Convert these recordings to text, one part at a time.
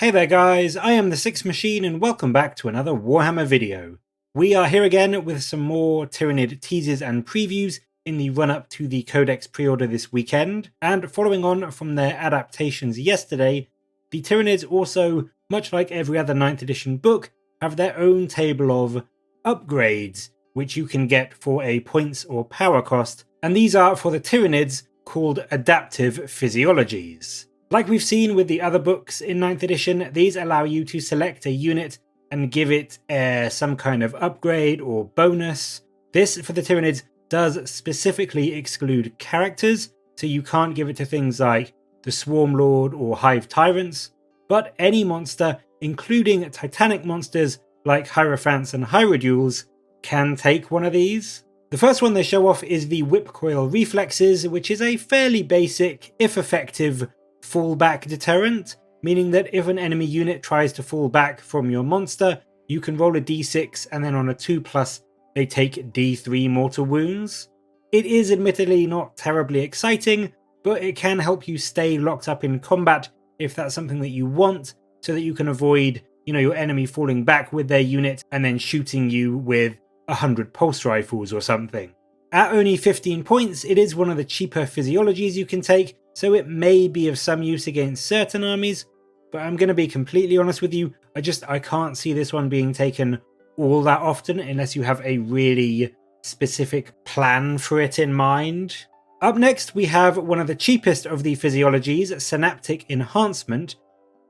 Hey there guys, I am the Six Machine and welcome back to another Warhammer video. We are here again with some more Tyranid teasers and previews in the run-up to the Codex pre-order this weekend, and following on from their adaptations yesterday, the Tyranids also, much like every other 9th edition book, have their own table of upgrades, which you can get for a points or power cost, and these are for the Tyranids called Adaptive Physiologies. Like we've seen with the other books in 9th edition, these allow you to select a unit and give it some kind of upgrade or bonus. This, for the Tyranids, does specifically exclude characters, so you can't give it to things like the Swarm Lord or Hive Tyrants, but any monster, including Titanic monsters like Hierophants and Hierodules, can take one of these. The first one they show off is the Whip Coil Reflexes, which is a fairly basic, if effective, fallback deterrent, meaning that if an enemy unit tries to fall back from your monster, you can roll a d6 and then on a 2+, they take d3 mortal wounds. It is admittedly not terribly exciting, but it can help you stay locked up in combat if that's something that you want, so that you can avoid, your enemy falling back with their unit and then shooting you with 100 pulse rifles or something. At only 15 points, it is one of the cheaper physiologies you can take, so it may be of some use against certain armies, but I'm going to be completely honest with you, I can't see this one being taken all that often unless you have a really specific plan for it in mind. Up next, we have one of the cheapest of the physiologies, Synapse Enhancement,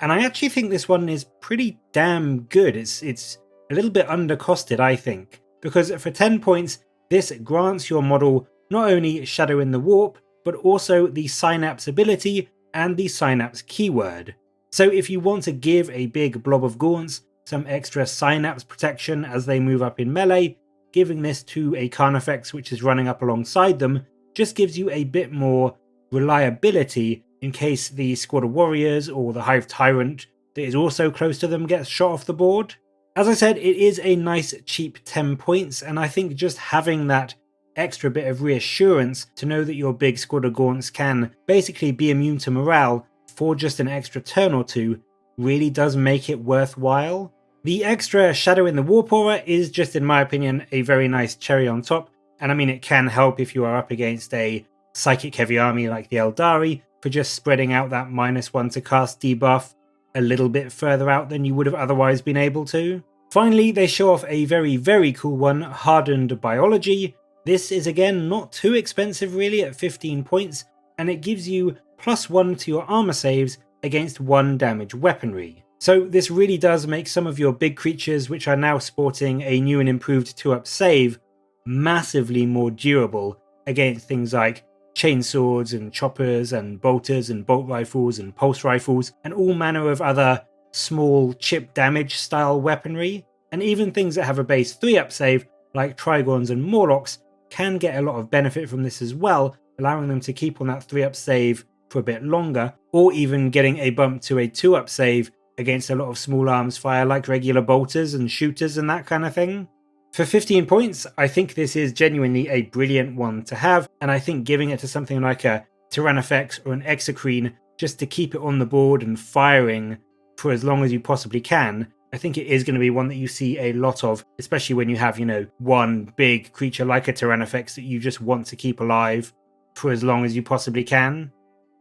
and I actually think this one is pretty damn good. It's a little bit undercosted, I think, because for 10 points, this grants your model not only Shadow in the Warp, but also the Synapse ability and the Synapse keyword. So if you want to give a big blob of Gaunts some extra Synapse protection as they move up in melee, giving this to a Carnifex which is running up alongside them just gives you a bit more reliability in case the Squad of Warriors or the Hive Tyrant that is also close to them gets shot off the board. As I said, it is a nice cheap 10 points, and I think just having that extra bit of reassurance to know that your big squad of Gaunts can basically be immune to morale for just an extra turn or two really does make it worthwhile. The extra Shadow in the Warp aura is just, in my opinion, a very nice cherry on top, and I mean it can help if you are up against a psychic heavy army like the Eldari for just spreading out that -1 to cast debuff a little bit further out than you would have otherwise been able to. Finally, they show off a very, very cool one, Hardened Biology. This is again not too expensive really at 15 points, and it gives you +1 to your armor saves against 1 damage weaponry. So this really does make some of your big creatures, which are now sporting a new and improved 2-up save, massively more durable against things like chainswords and choppers and bolters and bolt rifles and pulse rifles and all manner of other small chip damage style weaponry, and even things that have a base 3-up save like Trigons and Morlocks can get a lot of benefit from this as well, allowing them to keep on that 3-up save for a bit longer, or even getting a bump to a 2-up save against a lot of small arms fire like regular bolters and shooters and that kind of thing. For 15 points, I think this is genuinely a brilliant one to have, and I think giving it to something like a Carnifex or an Exocrine just to keep it on the board and firing for as long as you possibly can, I think it is going to be one that you see a lot of, especially when you have, one big creature like a Tyranifex that you just want to keep alive for as long as you possibly can.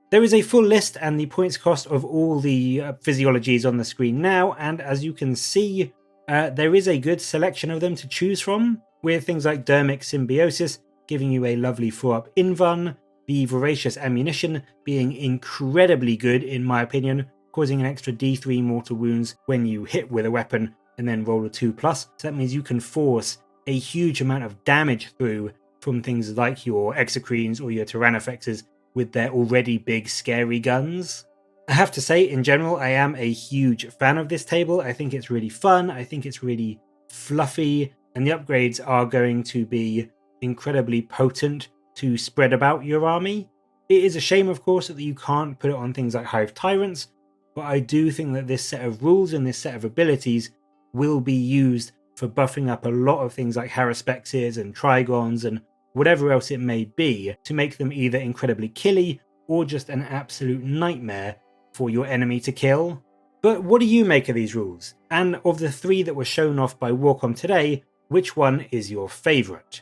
There is a full list and the points cost of all the physiologies on the screen now, and as you can see, there is a good selection of them to choose from, with things like Dermic Symbiosis giving you a lovely 4-up invuln, the Voracious Ammunition being incredibly good in my opinion, causing an extra d3 mortal wounds when you hit with a weapon and then roll a 2+, so that means you can force a huge amount of damage through from things like your Exocrines or your Tyrannifexes with their already big scary guns. I have to say, in general, I am a huge fan of this table. I think it's really fun, I think it's really fluffy, and the upgrades are going to be incredibly potent to spread about your army. It is a shame, of course, that you can't put it on things like Hive Tyrants, but I do think that this set of rules and this set of abilities will be used for buffing up a lot of things like Harespexes and Trigons and whatever else it may be, to make them either incredibly killy or just an absolute nightmare for your enemy to kill. But what do you make of these rules? And of the 3 that were shown off by Warcom today, which one is your favourite?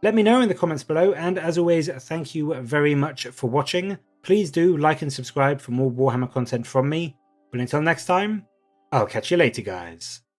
Let me know in the comments below, and as always, thank you very much for watching. Please do like and subscribe for more Warhammer content from me. But until next time, I'll catch you later, guys.